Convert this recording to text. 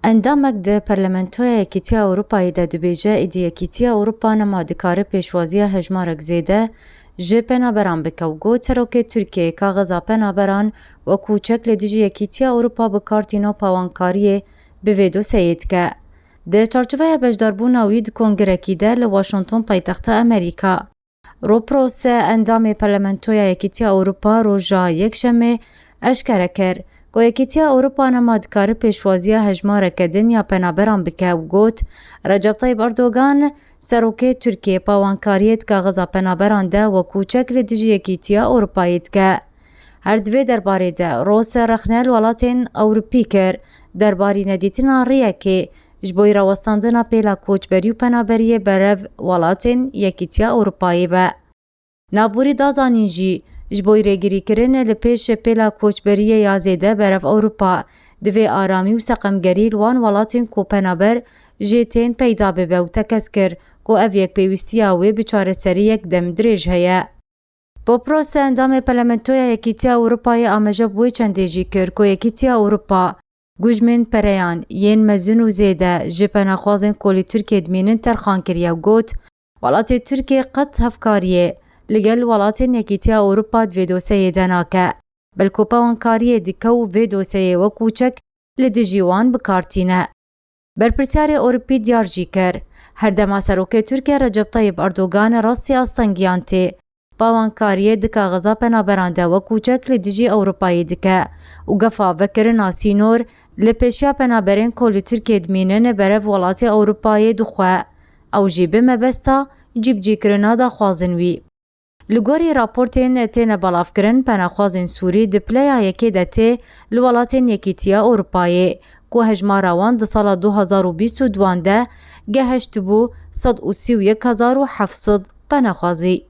اندامک د پارلمانتویا یکیتیا اروپای د دبیجه ایدی یکیتیا اروپا نما دکاره پیشوازی هجمارک زیده جه پنابران بکو گو تروک ترکیه کاغذا پنابران و کوچک لدیجی یکیتیا اروپا بکارتینو پاوانکاریه بویدو سید که. ده چارچوه بجداربون اوید کنگرکی ده لواشنطن پایتخت امریکا. رو پروسه اندام پارلمانتویا یکیتیا اروپا روژا یک شمه اشکره کر. گو یکیتیا اروپا نما دکاره پیشوازی هجمارک دنیا پنابران بکه و گوت رجب طیب اردوگان سروکه ترکیه پاوانکاریت کاغذا پنابران ده و کوچک لدیجی یکیتیا اروپایید که. هر دوی درباره ده روس رخنل ولاتین اوروپی کر درباری ندیتنا ریه که جبوی راوستاندنا پیلا کوچبری و پنابریه برو ولاتین یکیتیا اروپایی و. نابوری دازانین جی جبوی ریگیری کرن لپیش پیلا کوچبریه یازیده برو اروپا دوی آرامی و سقمگری لوان ولاتین کو پنابر جیتین پیدا ببه و تکس کر کو او یک پیوستی آوی بچار سری یک دم دریج هیا. با پروسه اندام پارلمانتویا یکیتیا اروپای آمجه بوی چنده جی کر کو یکیتیا اروپا گوجمن پریان ین مزون و زیده جپنا خوازن کولی ترکیه دمینن ترخان کریه و گوت ولات ترکیه قد هفکاریه لگل ولاتین یکیتیا اروپا دوی دوسه دناکه بلکو پاوانکاریه دیکو وی دوسه و کوچک لدیجیوان بکارتینه. برپرسیار اوروپی دیار جی کر هر دما سروک ترکیه رجب طیب اردوگان راستی آستنگیان تی پاوانکاریه دکا غذا پنابرانده و کوچک لدیجی اروپایی دکه و گفا وکرنا سینور لپیشیا پنابرین کولی ترکیه دمینن برف ولات اروپایی دخواه او جیب مبستا جیب جی کرنا دا خوازنوی. لگوری راپورتین تین بالاف کرن پناخوازن سوری دپلیا یکی دته لولاتین یکیتیا اروپایی که هجماراوان ده سال 2022 ده گهشت بو 131,700 پناخوازی.